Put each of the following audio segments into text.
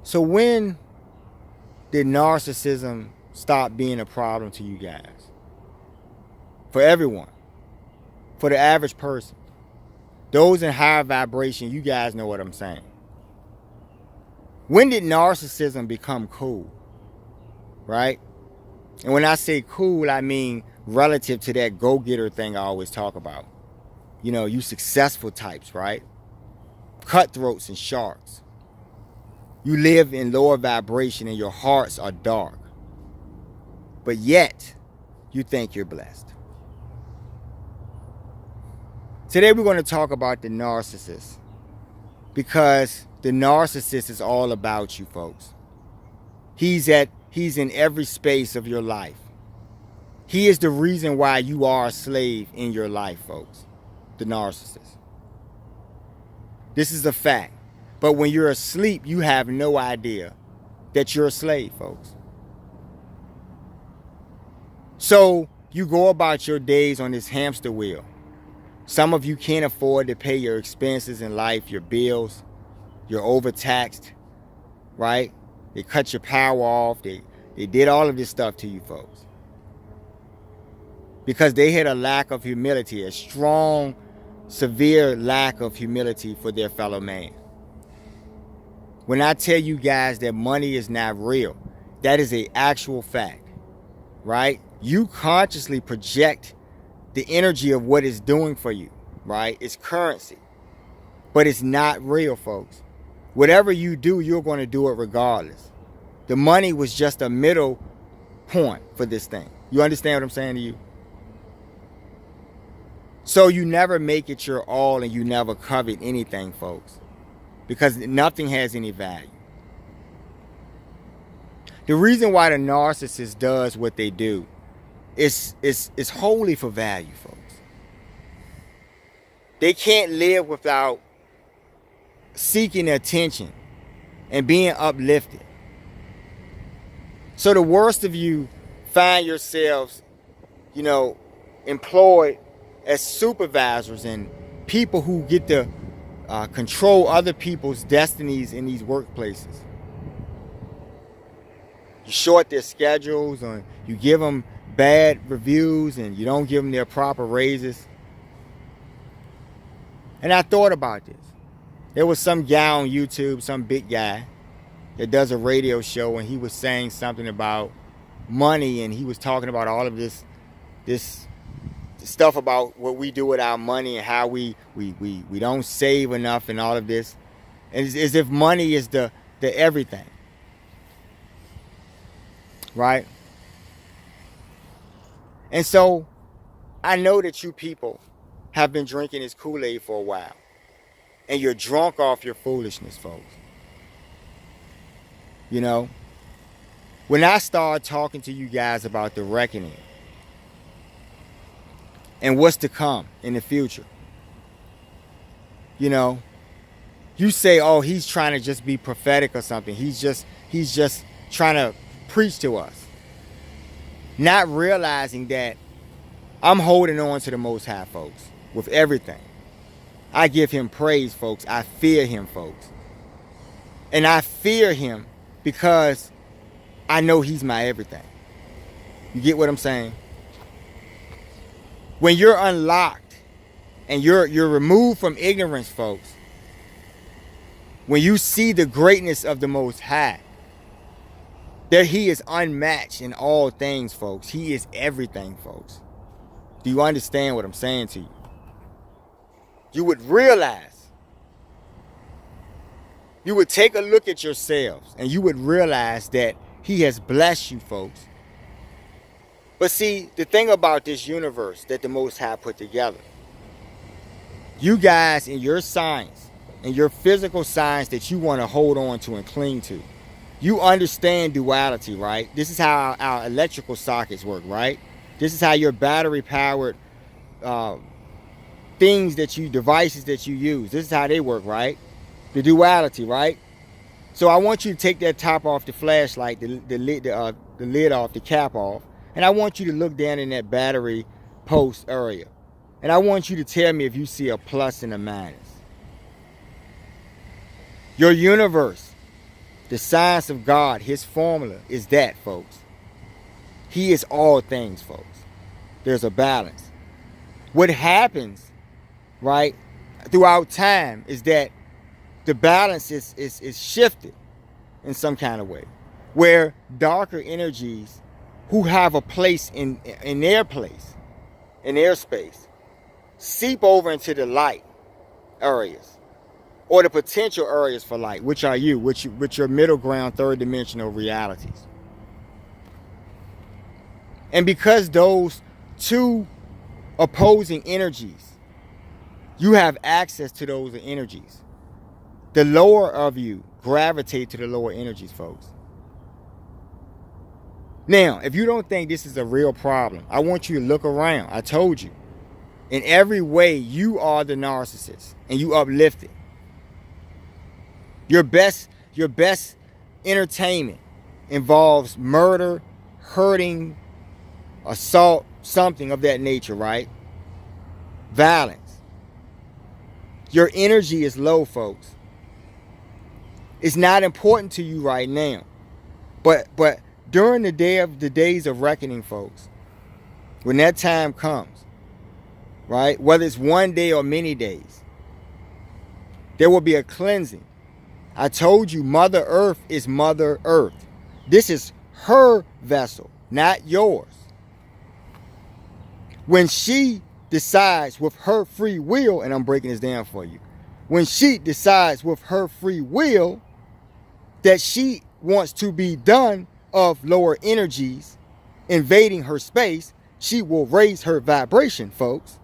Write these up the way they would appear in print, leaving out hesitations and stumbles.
So when did narcissism stop being a problem to you guys? For everyone. For the average person. Those in higher vibration, you guys know what I'm saying. When did narcissism become cool? Right? And when I say cool, I mean relative to that go-getter thing I always talk about. You know, you successful types, right? Cutthroats and sharks. You live in lower vibration and your hearts are dark. But yet, you think you're blessed. Today we're going to talk about the narcissist. Because the narcissist is all about you, folks. He's in every space of your life. He is the reason why you are a slave in your life, folks. The narcissist. This is a fact. But when you're asleep, you have no idea that you're a slave, folks. So you go about your days on this hamster wheel. Some of you can't afford to pay your expenses in life, your bills. You're overtaxed, right? They cut your power off. They did all of this stuff to you folks. Because they had a lack of humility, a strong, severe lack of humility for their fellow man. When I tell you guys that money is not real, that is an actual fact, right? You consciously project the energy of what it's doing for you, right? It's currency, but it's not real, folks. Whatever you do, you're going to do it regardless. The money was just a middle point for this thing. You understand what I'm saying to you? So you never make it your all and you never covet anything, folks. Because nothing has any value. The reason why the narcissist does what they do is wholly for value, folks. They can't live without seeking attention and being uplifted. So the worst of you find yourselves, employed as supervisors and people who get to control other people's destinies in these workplaces. You short their schedules, or you give them bad reviews, and you don't give them their proper raises. And I thought about this. There was some guy on YouTube, some big guy that does a radio show, and he was saying something about money, and he was talking about all of this stuff about what we do with our money and how we don't save enough and all of this. And it's as if money is the everything. Right? And so I know that you people have been drinking this Kool-Aid for a while. And you're drunk off your foolishness, folks. When I start talking to you guys about the reckoning and what's to come in the future, you say, oh, he's trying to just be prophetic or something. He's just trying to preach to us. Not realizing that I'm holding on to the Most High, folks, with everything. I give him praise, folks. I fear him, folks. And I fear him because I know he's my everything. You get what I'm saying? When you're unlocked and you're removed from ignorance, folks, when you see the greatness of the Most High, that he is unmatched in all things, folks. He is everything, folks. Do you understand what I'm saying to you? You would realize, you would take a look at yourselves and you would realize that he has blessed you, folks. But see, the thing about this universe that the Most High put together, you guys in your signs, in your physical signs that you want to hold on to and cling to, you understand duality, right? This is how our electrical sockets work, right? This is how your battery-powered devices that you use, this is how they work, right? The duality, right? So I want you to take that top off the flashlight, the lid off, the cap off, and I want you to look down in that battery post area. And I want you to tell me if you see a plus and a minus. Your universe The science of God, his formula is that, folks. He is all things, folks. There's a balance. What happens, right, throughout time is that the balance is shifted in some kind of way, where darker energies who have a place in their place, in their space, seep over into the light areas, or the potential areas for light, which are you, which your middle ground, third dimensional realities. And because those two opposing energies, you have access to those energies, the lower of you gravitate to the lower energies, folks. Now, if you don't think this is a real problem, I want you to look around. I told you. In every way, you are the narcissist, and you uplifted. Your best entertainment involves murder, hurting, assault, something of that nature, right? Violence. Your energy is low, folks. It's not important to you right now. But during the days of reckoning, folks, when that time comes, right? Whether it's one day or many days, there will be a cleansing. I told you, Mother Earth is Mother Earth. This is her vessel, not yours. When she decides with her free will, and I'm breaking this down for you, when she decides with her free will that she wants to be done of lower energies invading her space, she will raise her vibration, folks.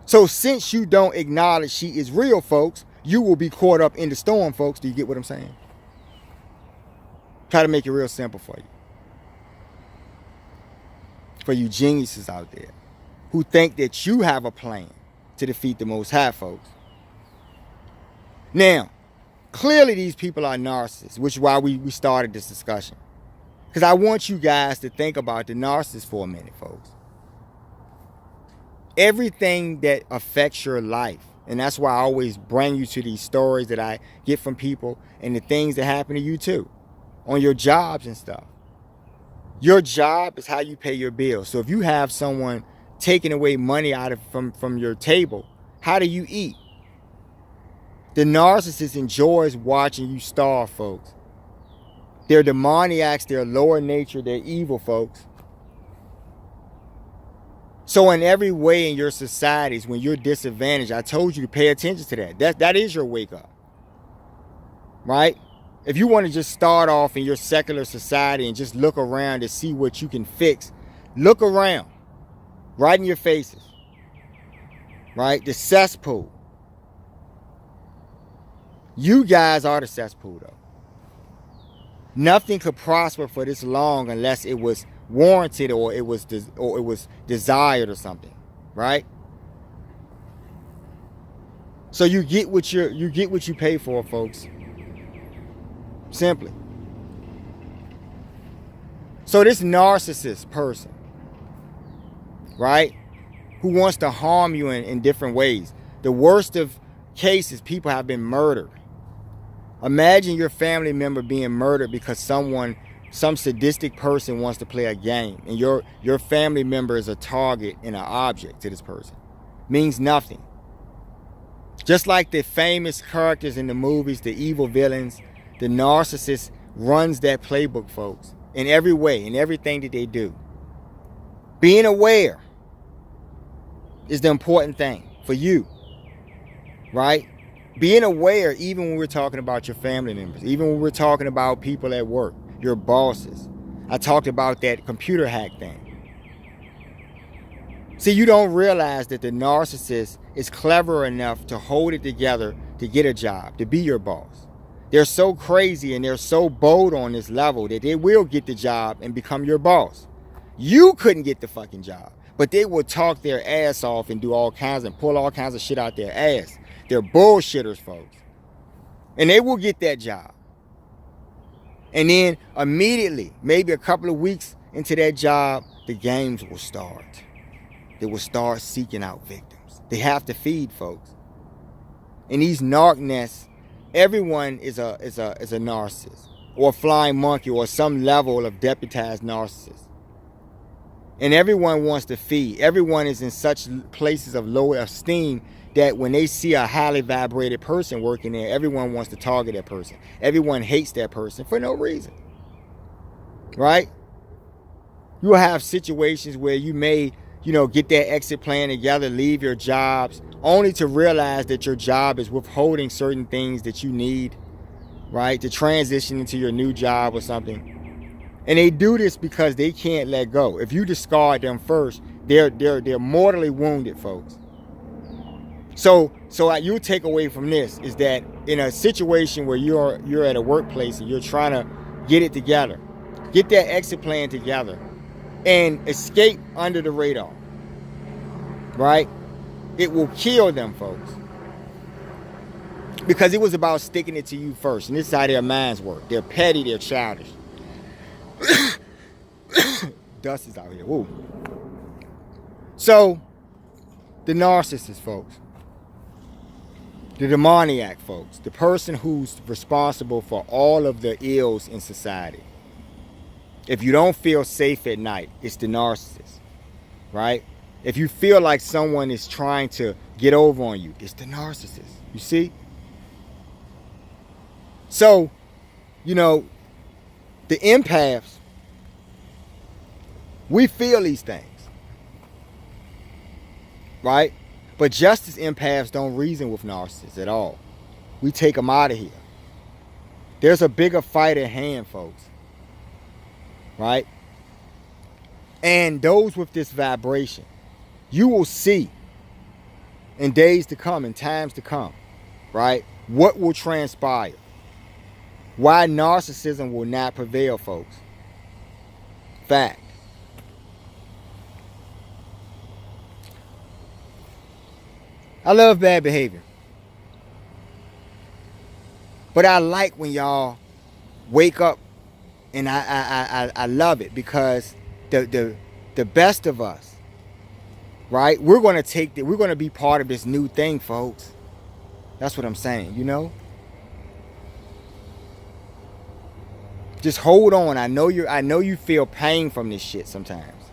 So since you don't acknowledge she is real, folks, you will be caught up in the storm, folks. Do you get what I'm saying? Try to make it real simple for you. For you geniuses out there who think that you have a plan to defeat the Most High, folks. Now, clearly these people are narcissists, which is why we started this discussion. Because I want you guys to think about the narcissist for a minute, folks. Everything that affects your life, and that's why I always bring you to these stories that I get from people and the things that happen to you too, on your jobs and stuff. Your job is how you pay your bills. So if you have someone taking away money from your table, how do you eat? The narcissist enjoys watching you starve, folks. They're demoniacs, they're lower nature, they're evil, folks. So in every way in your societies, when you're disadvantaged, I told you to pay attention to that. That is your wake up. Right? If you want to just start off in your secular society and just look around to see what you can fix, look around. Right in your faces. Right? The cesspool. You guys are the cesspool, though. Nothing could prosper for this long unless it was warranted or it was desired or something, right? So you get what you pay for, folks. Simply. So this narcissist person, right, who wants to harm you in different ways. The worst of cases, people have been murdered. Imagine your family member being murdered because some sadistic person wants to play a game, and your family member is a target and an object to this person. Means nothing. Just like the famous characters in the movies, the evil villains, the narcissist runs that playbook, folks, in every way, in everything that they do. Being aware is the important thing for you, right? Being aware, even when we're talking about your family members, even when we're talking about people at work, your bosses. I talked about that computer hack thing. See, you don't realize that the narcissist is clever enough to hold it together to get a job, to be your boss. They're so crazy and they're so bold on this level that they will get the job and become your boss. You couldn't get the fucking job, but they will talk their ass off and do all kinds and pull all kinds of shit out their ass. They're bullshitters, folks. And they will get that job. And then immediately, maybe a couple of weeks into that job, the games will start. They will start seeking out victims. They have to feed, folks. And these narc nests everyone is a narcissist, or a flying monkey, or some level of deputized narcissist. And everyone wants to feed. Everyone is in such places of low esteem that when they see a highly vibrated person working there, everyone wants to target that person. Everyone hates that person for no reason. Right? You will have situations where you may, get that exit plan together, leave your jobs, only to realize that your job is withholding certain things that you need, right, to transition into your new job or something. And they do this because they can't let go. If you discard them first, they're mortally wounded, folks. So what you take away from this is that in a situation where you're at a workplace and you're trying to get it together, get that exit plan together, and escape under the radar, right? It will kill them, folks. Because it was about sticking it to you first. And this is how their minds work. They're petty, they're childish. Dust is out here. Woo. So, the narcissist, folks. The demoniac, folks. The person who's responsible for all of the ills in society. If you don't feel safe at night, it's the narcissist, right? If you feel like someone is trying to get over on you, it's the narcissist. You see? So, the empaths, we feel these things, right? But just as empaths don't reason with narcissists at all, we take them out of here. There's a bigger fight at hand, folks. Right? And those with this vibration, you will see in days to come, in times to come, right, what will transpire. Why narcissism will not prevail, folks. Fact. I love bad behavior. But I like when y'all wake up. And I love it because the best of us, right? We're going to be part of this new thing, folks. That's what I'm saying, Just hold on. I know you feel pain from this shit sometimes.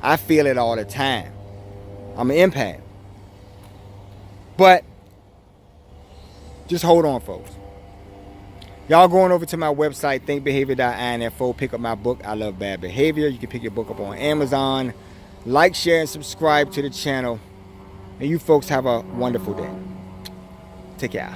I feel it all the time. I'm an empath. But just hold on, folks. Y'all going over to my website, thinkbehavior.info, pick up my book, I Love Bad Behavior. You can pick your book up on Amazon. Like, share, and subscribe to the channel. And you folks have a wonderful day. Take care.